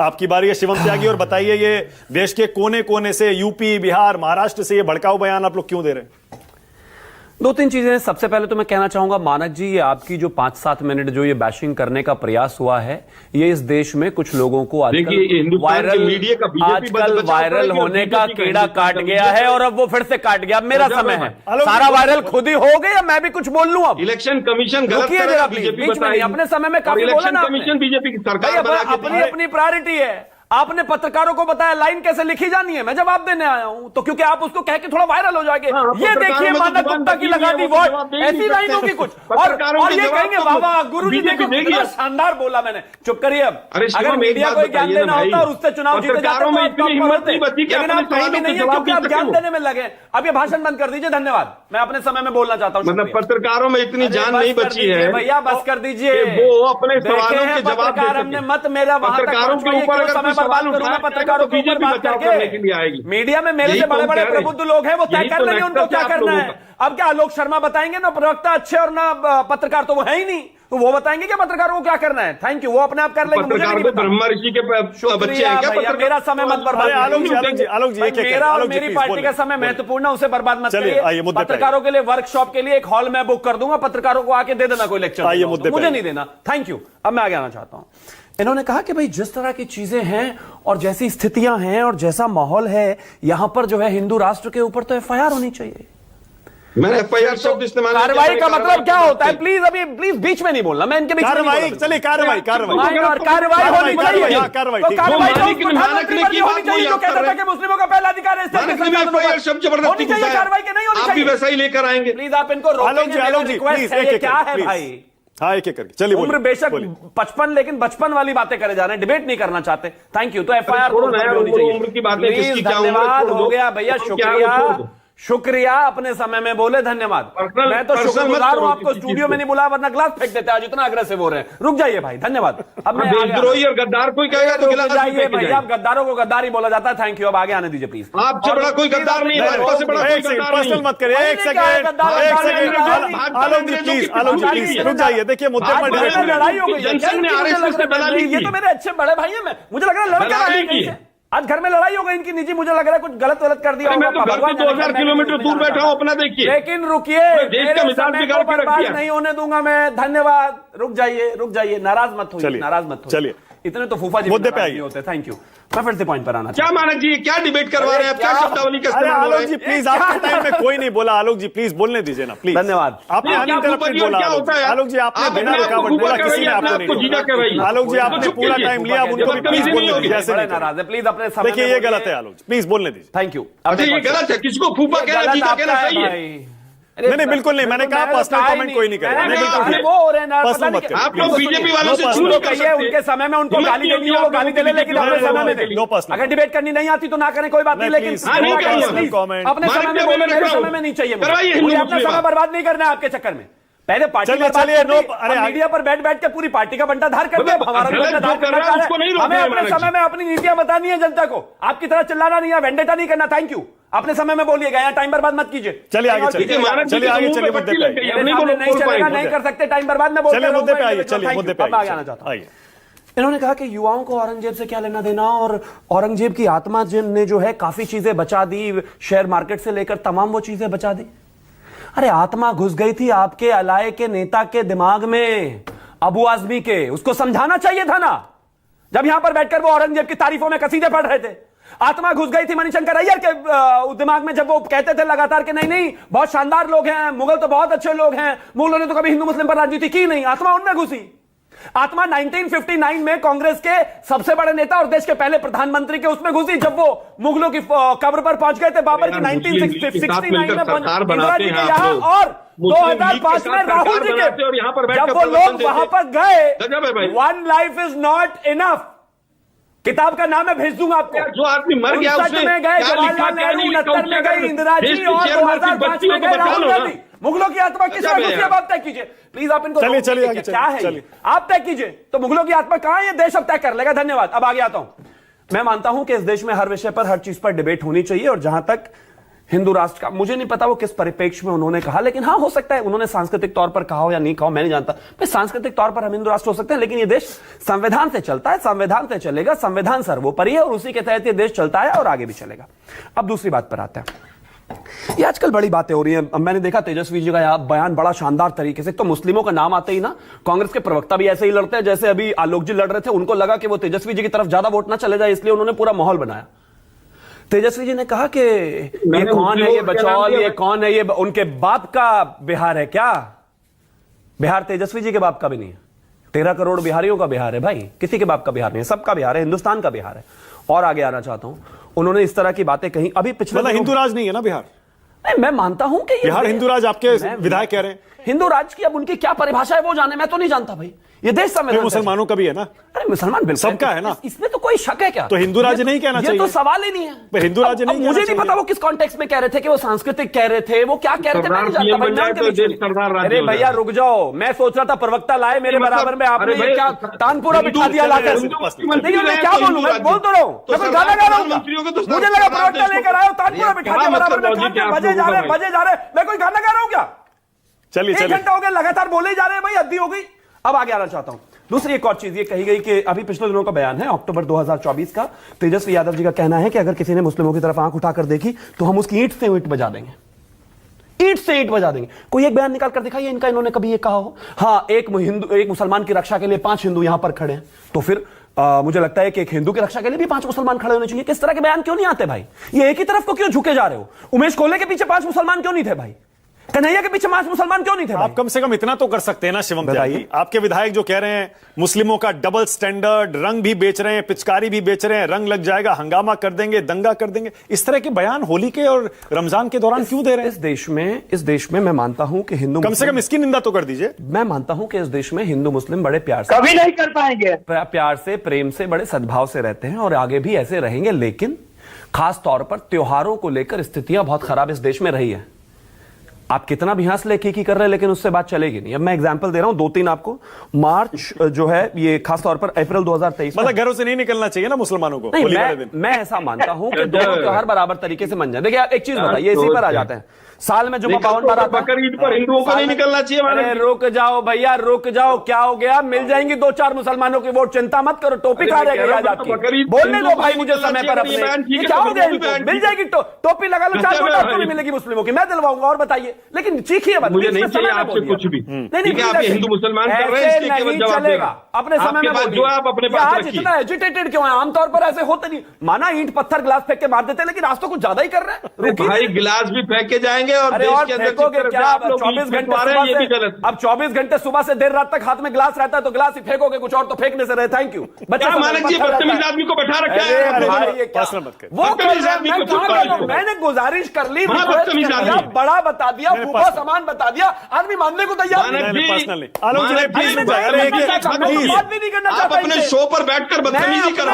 आपकी बारी है शिवम त्यागी, और बताइए ये देश के कोने कोने से, यूपी, बिहार, महाराष्ट्र से ये भड़काऊ बयान आप लोग क्यों दे रहे हैं? दो तीन चीजें हैं। सबसे पहले तो मैं कहना चाहूंगा मानक जी, ये आपकी जो 5-7 मिनट जो ये बैशिंग करने का प्रयास हुआ है, ये इस देश में कुछ लोगों को आजकल वायरल होने का कीड़ा काट गया है, और अब वो फिर से काट गया। अब मेरा समय है, सारा वायरल खुद ही हो गया, मैं भी कुछ बोल लूं। अब इलेक्शन कमीशन गलत बीच में अपने समय में काफी बोला ना, कमीशन बीजेपी की सरकार अपनी अपनी प्रायोरिटी है। आपने पत्रकारों को बताया लाइन कैसे लिखी जानी है, मैं जवाब देने आया हूं, तो क्योंकि आप उसको कह के थोड़ा वायरल हो जाएंगे। ये देखिए मानक गुप्ता की लगा दी वोट, ऐसी लाइन होगी कुछ, और ये कहेंगे बाबा गुरु जी देखो कितना शानदार बोला मैंने। चुप करिए अब। अगर मीडिया को ज्ञान देना होता और उससे चुनाव जीते जाते तो लेकिन आप कहीं भी नहीं है, क्योंकि आप ज्ञान देने में लगे। अब ये भाषण बंद कर दीजिए, धन्यवाद। मैं अपने समय में बोलना चाहता हूँ। मतलब पत्रकारों में इतनी जान नहीं बची है भैया, बस कर दीजिए। वो अपने सवालों के जवाब हमने मत मेरा वहां तक बर्बाद करूंगा पत्रकारों को ऊपर बात करके। मीडिया में मेरे से बड़े बड़े प्रबुद्ध लोग हैं, वो तय कर लेंगे उनको क्या करना है। अब क्या आलोक शर्मा बताएंगे? ना प्रवक्ता अच्छे और ना पत्रकार तो वो है ही नहीं, तो वो बताएंगे कि पत्रकारों को क्या करना है। थैंक यू, वो अपने आप कर लेंगे। मुझे ब्रह्मा ऋषि के बच्चे हैं क्या? मेरा समय मत बर्बाद। आलोक जी, मेरा और मेरी पार्टी का समय महत्वपूर्ण है, उसे बर्बाद मत करिए। पत्रकारों के लिए वर्कशॉप के लिए एक हॉल मैं बुक कर दूंगा, पत्रकारों को आके दे देना कोई लेक्चर, मुझे नहीं देना। Thank you. अब मैं आगे आना चाहता हूं। इन्होंने कहा कि भाई जिस तरह की चीजें हैं और जैसी स्थितियां हैं और जैसा माहौल है, यहां पर जो है हिंदू राष्ट्र के ऊपर तो एफआईआर होनी चाहिए। मैंने एफआईआर शब्द इस्तेमाल किया। कार्रवाई का मतलब क्या होता है? प्लीज अभी प्लीज बीच में नहीं बोलना, मैं इनके बीच में कार्रवाई चलिए, कार्रवाई कार्रवाई होनी चाहिए। कार्रवाई तो कार्रवाई प्रधानमंत्री होनी चाहिए जो कहता था कि मुस्लिमों का पहला अधिकार है। जबरदस्ती कार्रवाई के नहीं होनी चाहिए, वैसा ही लेकर आएंगे। प्लीज आप इनको रोकेंगे। आलोक जी प्लीज, क्या है भाई? हाँ, एक एक करके चलिए। उम्र बेशक 55, लेकिन बचपन वाली बातें करे जा रहे हैं, डिबेट नहीं करना चाहते। Thank you. तो एफआईआर होनी चाहिए। उम्र की बातें प्लीज, धन्यवाद, हो गया भैया, शुक्रिया शुक्रिया। अपने समय में बोले, धन्यवाद। मैं तो शुक्रगुजार हूं, आपको स्टूडियो में नहीं बुलाया, वरना गिलास फेंक देते आज, इतना अग्रेसिव हो रहे हैं। रुक जाइए भाई, धन्यवाद। अब मैं देशद्रोही और गद्दार कोई कहेगा तो गिलास जाइए भैया, आप गद्दारों को गद्दार ही बोला जाता है। Thank you. अब आगे आने दीजिए प्लीज। आपसे बड़ा कोई गद्दार नहीं है, आपसे बड़ा कोई गद्दार नहीं। पर्सनल मत करिए। एक सेकंड आलोक जी प्लीज रुक जाइए। देखिए मुद्दे पर लड़ाई हो गई, ये तो मेरे अच्छे बड़े भाई हैं। मुझे लग रहा है लड़का आज घर में लड़ाई हो गई इनकी निजी, मुझे लग रहा है कुछ गलत कर दिया। मैं तो घर से 2000 किलोमीटर दूर बैठा हूं, अपना देखिए। लेकिन रुकिए, देश का मिसाल बिगाड़ के रख दिया। नहीं होने दूंगा मैं। धन्यवाद। रुक जाइए, नाराज मत होइए, नाराज मत होइए। चलिए, इतने तो फूफा जी मुद्दे पे आइए होते। Thank you. मैं फिर से पॉइंट पर आना। क्या मानक जी, क्या डिबेट करवा रहे हैं आप? क्या शब्दावली का इस्तेमाल हो रहा है? आलोक जी प्लीज, आपके टाइम में कोई नहीं बोला। आलोक जी प्लीज बोलने दीजिए ना, प्लीज। धन्यवाद। आपने अनइंटरप्टेड बोला। आलोक जी आपने बिना रुकावट बोला, किसी ने आपको नहीं। आलोक जी आपने पूरा टाइम लिया, अब उनको भी प्लीज बोलने दीजिए। ऐसे नाराज है, प्लीज अपने समय। देखिए ये गलत है आलोक जी, प्लीज बोलने दीजिए। Thank you. अच्छा ये गलत है, किसको फूफा कहना, जीजा कहना सही है? नहीं बिल्कुल नहीं, मैंने कहा पर्सनल कमेंट कोई नहीं करेगा। वो हो रहे हैं पर्सनल मत आप लोग बीजेपी वालों से छू नहीं कर सकते। उनके समय में उनको गाली देनी है, वो गाली दे ले, लेकिन अपने समय में दे। अगर डिबेट करनी नहीं आती तो ना करें, कोई बात नहीं, लेकिन अपने समय में बोले, मेरे समय में नहीं चाहिए। मुझे अपना समय बर्बाद नहीं करना है आपके चक्कर में। पहले पार्टी मीडिया पर बैठ के पूरी पार्टी का बंटाधार कर दिया, हमारा हमें अपने समय में अपनी नीतियां बतानी है जनता को। आपकी तरह चिल्लाना नहीं है, वेंडेटा नहीं करना। Thank you. अपने समय में बोलिएगा, यहाँ टाइम बर्बाद मत कीजिए। चलिए आगे चलिए, नहीं चलेगा, नहीं कर सकते टाइम बर्बाद में। मुद्दे पे आइए, चलिए मुद्दे पे आगे आना चाहता हूं। इन्होंने कहा कि युवाओं को औरंगजेब से क्या लेना देना, और औरंगजेब की आत्मा ने जो है काफी चीजें बचा दी, शेयर मार्केट से लेकर तमाम वो चीजें बचा दी। अरे आत्मा घुस गई थी आपके अलाए के नेता के दिमाग में, अबू आजमी के। उसको समझाना चाहिए था ना, जब यहां पर बैठकर वो औरंगजेब की तारीफों में कसीदे पढ़ रहे थे। आत्मा घुस गई थी मणिशंकर अय्यर के दिमाग में, जब वो कहते थे लगातार कि नहीं बहुत शानदार लोग हैं, मुगल तो बहुत अच्छे लोग हैं, मुगलों ने तो कभी हिंदू मुस्लिम पर राजनीति की नहीं। आत्मा उनमें घुसी। आत्मा 1959 में कांग्रेस के सबसे बड़े नेता और देश के पहले प्रधानमंत्री के उसमें घुसी, जब वो मुगलों की कब्र पर पहुंच गए थे बाबर की 1969 में इंदिरा जी के यहाँ, और 2005 में राहुल जी के, जब वो लोग वहां पर गए। One life is not enough, किताब का नाम मैं भेज दूंगा आपको। जो आदमी मर गया उसने में गए, जवाहरलाल नेहरू 69 में गए, इंदिरा जी, और 2005 में गए राहुल गांधी। मुगलों की आत्मा किस तरह, अब आप तय कीजिए प्लीज। आप इनको चलिए क्या है, आप तय कीजिए। तो मुगलों की आत्मा कहां है, ये देश अब तय कर लेगा। धन्यवाद। अब आगे आता हूं। मैं मानता हूं कि इस देश में हर विषय पर, हर चीज पर डिबेट होनी चाहिए, और जहां तक हिंदू राष्ट्र का, मुझे नहीं पता वो किस परिप्रेक्ष्य में उन्होंने कहा, लेकिन हाँ हो सकता है उन्होंने सांस्कृतिक तौर पर कहा हो या नहीं कहा हो, मैं नहीं जानता। भाई सांस्कृतिक तौर पर हम हिंदू राष्ट्र हो सकते हैं, लेकिन ये देश संविधान से चलता है, संविधान से चलेगा, संविधान सर्वोपरि है और उसी के तहत ये देश चलता है और आगे भी चलेगा। अब दूसरी बात पर आते हैं। ये आजकल बड़ी बातें हो रही हैं। मैंने देखा तेजस्वी जी का यहाँ बयान बड़ा शानदार तरीके से, तो मुस्लिमों का नाम आते ही ना कांग्रेस के प्रवक्ता भी ऐसे ही लड़ते हैं जैसे अभी आलोक जी लड़ रहे थे। उनको लगा कि वो तेजस्वी जी की तरफ ज्यादा वोट ना चले जाए, इसलिए उन्होंने पूरा माहौल बनाया। तेजस्वी जी ने कहा कि ये कौन है, ये बचौल, ये कौन है, ये उनके बाप का बिहार है क्या? बिहार तेजस्वी जी के बाप का भी नहीं है, 13 करोड़ बिहारियों का बिहार है भाई, किसी के बाप का बिहार नहीं है, सबका बिहार है, हिंदुस्तान का बिहार है। और आगे आना चाहता हूं, उन्होंने इस तरह की बातें कही अभी पिछले हिंदू राज नहीं है ना बिहार? नहीं, मैं मानता हूं कि बिहार हिंदू राज आपके विधायक कह रहे हैं। हिंदू राज की अब उनकी क्या परिभाषा है वो जाने, मैं तो नहीं जानता भाई। ये देश संविधान मुसलमानों का भी है ना? अरे मुसलमान बिल्कुल सबका है ना, इसमें तो कोई शक है क्या? तो हिंदू राज्य नहीं कहना चाहिए, ये तो सवाल ही नहीं है। हिंदू राज्य नहीं, मुझे नहीं पता वो किस कॉन्टेक्स्ट में कह रहे थे, कि वो सांस्कृतिक कह रहे थे, वो क्या कह रहे थे मैं नहीं जानता। अरे भैया रुक जाओ, मैं सोच रहा था प्रवक्ता लाए मेरे बराबर में, आपने ये क्या तानपुरा बिठा दिया लाकर। देखिए मैं क्या बोलूं, मैं बोल तो रहा हूं, मैं कोई गाना गा रहा हूं, मुझे लगा प्रवक्ता लेकर आए तानपुरा बिठा दिया बराबर में, बजे जा रहे, मैं कोई गाना गा रहा हूं क्या? चलिए 1 घंटा हो गया लगातार बोले जा रहे हैं भाई, हद्दी हो गई। अब आगे आना चाहता हूं। दूसरी एक और चीज ये कही गई कि अभी पिछले दिनों का बयान है अक्टूबर 2024 का, तेजस्वी यादव जी का कहना है कि अगर किसी ने मुस्लिमों की तरफ आंख उठाकर देखी तो हम उसकी ईंट से ईंट बजा देंगे, ईंट से ईंट बजा देंगे। कोई एक बयान निकाल कर दिखाइए इनका, इन्होंने कभी ये कहा हो? हाँ, एक मुसलमान की रक्षा के लिए 5 हिंदू यहां पर खड़े हैं, तो फिर मुझे लगता है कि एक हिंदू की रक्षा के लिए भी 5 मुसलमान खड़े होने चाहिए। किस तरह के बयान क्यों नहीं आते भाई? ये एक ही तरफ को क्यों झुके जा रहे हो? उमेश कोल्हे के पीछे 5 मुसलमान क्यों नहीं थे भाई? कन्हैया के पीछे 5 मुसलमान क्यों नहीं थे? आप कम से कम इतना तो कर सकते हैं ना शिवम त्यागी, आपके विधायक जो कह रहे हैं मुस्लिमों का डबल स्टैंडर्ड, रंग भी बेच रहे हैं, पिचकारी भी बेच रहे हैं, रंग लग जाएगा, हंगामा कर देंगे, दंगा कर देंगे, इस तरह के बयान होली के और रमजान के दौरान क्यों दे रहे हैं? इस देश में मैं मानता हूं कि हिंदू, कम से कम इसकी निंदा तो कर दीजिए। मैं मानता हूं कि इस देश में हिंदू मुस्लिम बड़े प्यार से, कभी नहीं कर पाएंगे, प्यार से, प्रेम से, बड़े सद्भाव से रहते हैं और आगे भी ऐसे रहेंगे। लेकिन खास तौर पर त्योहारों को लेकर स्थितियां बहुत खराब इस देश में रही है। आप कितना भी हंस लेके की कर रहे हैं, लेकिन उससे बात चलेगी नहीं। अब मैं एग्जांपल दे रहा हूं 2-3 आपको। मार्च जो है ये खास तौर पर अप्रैल 2023, मतलब घरों से नहीं निकलना चाहिए ना मुसलमानों को? नहीं, मैं ऐसा मानता हूं कि दोनों त्योहार बराबर तरीके से मन जाए। देखिए एक चीज बताइए, इसी पर आ जाते हैं, साल में जुम्मा पावन बार आता है, बकरीद पर हिंदुओं को नहीं निकलना चाहिए। अरे रुक जाओ भैया, रुक जाओ, क्या हो गया? मिल जाएंगी 2-4 मुसलमानों की वोट, चिंता मत करो। टोपी खा रहे बोलने दो भाई मुझे समय पर अपने, क्या हो गया? मिल जाएगी टोपी लगा लो, 4 वोट आपको भी मिलेगी मुस्लिमों की, मैं दिलवाऊंगा। और बताइए, लेकिन चीखिए मत, मुझे नहीं चाहिए आपसे कुछ भी। नहीं, आप हिंदू मुसलमान कर रहे हैं, इसलिए केवल जवाब देगा अपने समय में जो आप अपने पास रखिए। इतना एजिटेटेड क्यों है? आमतौर पर ऐसे होते नहीं, माना ईंट पत्थर गिलास फेंक के मार देते, लेकिन आज तो कुछ ज्यादा ही कर रहे हैं भाई। गिलास भी फेंक के जाएंगे और देश के अंदर फेंकोगे क्या? 24 घंटे अब 24 घंटे सुबह से देर रात तक हाथ में ग्लास रहता है, तो ग्लास ही फेंकोगे, कुछ और तो फेंकने से रहे। Thank you. बच्चा मानक जी बदतमीज आदमी को बैठा रखा है। मैंने गुजारिश कर ली, बड़ा बता दिया, फूफा सामान बता दिया, आदमी मानने को तैयार नहीं करना चाहता। अपने शो पर बैठकर बदतमीजी कर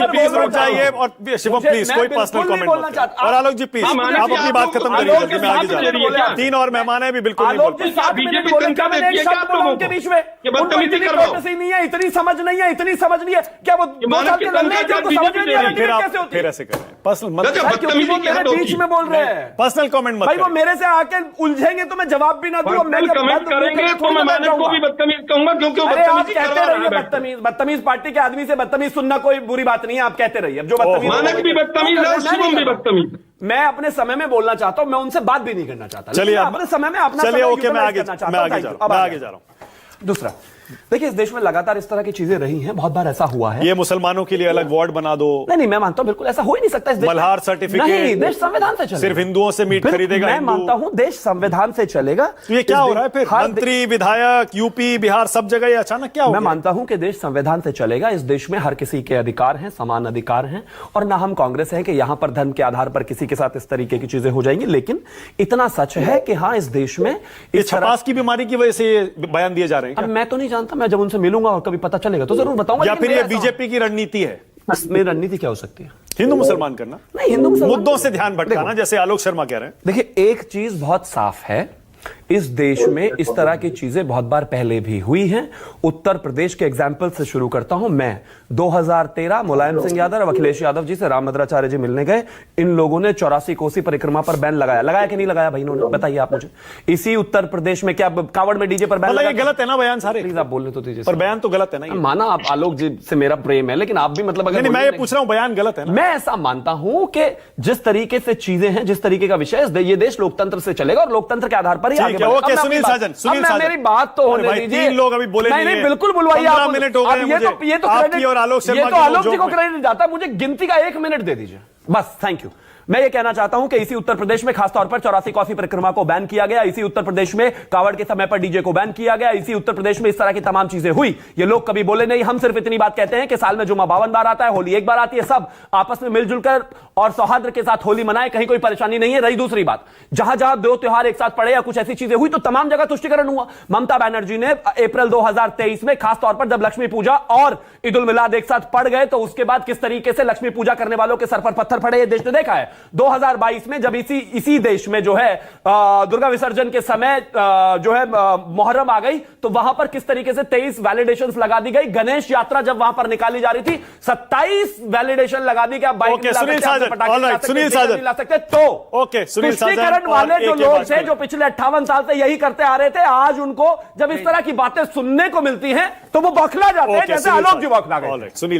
प्लीज रुक जाइए। और शिवम प्लीज कोई पर्सनल कमेंट मत करें। और आलोक जी प्लीज आप अपनी बात खत्म करिए, मैं आगे जा रहा हूं। 3 और मेहमान है भी, बिल्कुल नहीं बोल पाए। बीजेपी तनख्वाह देती है क्या आप लोगों को? बीच में ये बदतमीजी कर रहा हूं। नहीं है, इतनी समझ नहीं है, इतनी समझ नहीं है क्या? वो फिर ऐसे कर रहे हैं, पर्सनल मत, बीच में बोल रहे हैं, पर्सनल कमेंट मत भाई। वो मेरे से आके उलझेंगे तो मैं जवाब भी ना दूं। मैं कमेंट करेंगे तो मैं मानक को भी बदतमीज कहूंगा, क्योंकि वो बदतमीजी कहते रहिए। बदतमीज पार्टी के आदमी से बदतमीज सुनना कोई बुरी बात नहीं है, आप कहते रहिए। अब जो बदतमीज, मानक भी बदतमीज है, शिवम भी बदतमीज। मैं अपने समय में बोलना चाहता हूं, मैं उनसे बात भी नहीं करना चाहता। चलिए अपने समय में अपना, चलिए ओके, मैं आगे जा रहा हूं। दूसरा, देखिए इस देश में लगातार इस तरह की चीजें रही हैं, बहुत बार ऐसा हुआ है। ये मुसलमानों के लिए अलग वार्ड बना दो। नहीं, मैं मानता हूं बिल्कुल ऐसा हो ही नहीं सकता इस देश में। मल्हार सर्टिफिकेट नहीं, देश संविधान से चलेगा। सिर्फ हिंदुओं से मीट खरीदेगा मैं मानता हूं देश संविधान से चलेगा। तो ये क्या हो रहा है फिर? मंत्री, विधायक, यूपी, बिहार, सब जगह ये अचानक क्या हो गया? मैं मानता हूं कि देश संविधान से चलेगा। इस देश में हर किसी के अधिकार हैं, समान अधिकार हैं, और ना हम कांग्रेस है कि यहां पर धर्म के आधार पर किसी के साथ इस तरीके की चीजें हो जाएंगी। लेकिन इतना सच है कि हाँ, इस देश में इस छपास की बीमारी की वजह से ये बयान दिए जा रहे हैं। मैं तो नहीं जानता, मैं जब उनसे मिलूंगा और कभी पता चलेगा तो जरूर बताऊंगा। या फिर ये बीजेपी की रणनीति है? मेरी रणनीति क्या हो सकती है? हिंदू मुसलमान करना? नहीं, हिंदू मुसलमान मुद्दों से ध्यान भटकाना, जैसे आलोक शर्मा कह रहे हैं। देखिए एक चीज बहुत साफ है, इस देश में इस तरह की चीजें बहुत बार पहले भी हुई हैं। उत्तर प्रदेश के एग्जाम्पल से शुरू करता हूं मैं। 2013 मुलायम सिंह यादव और अखिलेश यादव जी से रामभद्राचार्य जी मिलने गए। इन लोगों ने 84 कोसी परिक्रमा पर बैन लगाया कि नहीं लगाया भाई इन्होंने? बताइए आप मुझे। इसी उत्तर प्रदेश में क्या कावड़ में डीजे पर बैन लगाया? गलत है ना बयान सारे? प्लीज आप बोलने तो दीजिए। पर बयान तो गलत है ना। माना आप आलोक जी से मेरा प्रेम है, लेकिन आप भी मतलब अगर नहीं, मैं ये पूछ रहा हूं बयान गलत है ना? मैं ऐसा मानता हूं कि जिस तरीके से चीजें हैं, जिस तरीके का विषय है, ये देश लोकतंत्र से चलेगा और लोकतंत्र के आधार पर ही आगे बढ़ेगा। ओके, सुनील साजन, मेरी बात तो होने दीजिए। 3 लोग अभी बोले नहीं, बिल्कुल बुलवाइए। 15 मिनट हो गए। ये तो आपकी और आलोक शर्मा, ये तो आलोक जी को क्रेडिट जाता है, मुझे गिनती का 1 मिनट दे दीजिए बस। Thank you. मैं ये कहना चाहता हूं कि इसी उत्तर प्रदेश में खासतौर पर 84 कोसी परिक्रमा को बैन किया गया, इसी उत्तर प्रदेश में कावड़ के समय पर डीजे को बैन किया गया, इसी उत्तर प्रदेश में इस तरह की तमाम चीजें हुई। ये लोग कभी बोले नहीं। हम सिर्फ इतनी बात कहते हैं कि साल में जुमा 52 बार आता है, होली 1 बार आती है, सब आपस में मिलजुल कर और सौहार्द के साथ होली मनाए, कहीं कोई परेशानी नहीं है। रही दूसरी बात, जहां जहां 2 त्योहार एक साथ पड़े या कुछ ऐसी चीजें हुई तो तमाम जगह तुष्टिकरण हुआ। ममता बनर्जी ने अप्रैल 2023 में खासतौर पर जब लक्ष्मी पूजा और ईद उल मिलाद एक साथ पड़ गए तो उसके बाद किस तरीके से लक्ष्मी पूजा करने वालों के सर पर पत्थर पड़े, ये देश ने देखा है। 2022 में जब इसी देश में जो है दुर्गा विसर्जन के समय जो है मुहर्रम आ गई तो वहां पर किस तरीके से 23 वैलिडेशंस लगा दी गई। गणेश यात्रा जब वहां पर निकाली जा रही थी 27 वैलिडेशन लगा दी कि आप बाइक सुनील साजन ला सकते। तो ओके, सुनील साजन वाले जो लोग थे जो पिछले 58 साल से यही करते आ रहे थे, आज उनको जब इस तरह की बातें सुनने को मिलती हैं तो वो बौखला जाते हैं, जैसे आलोक जी बौखला गए। सुनील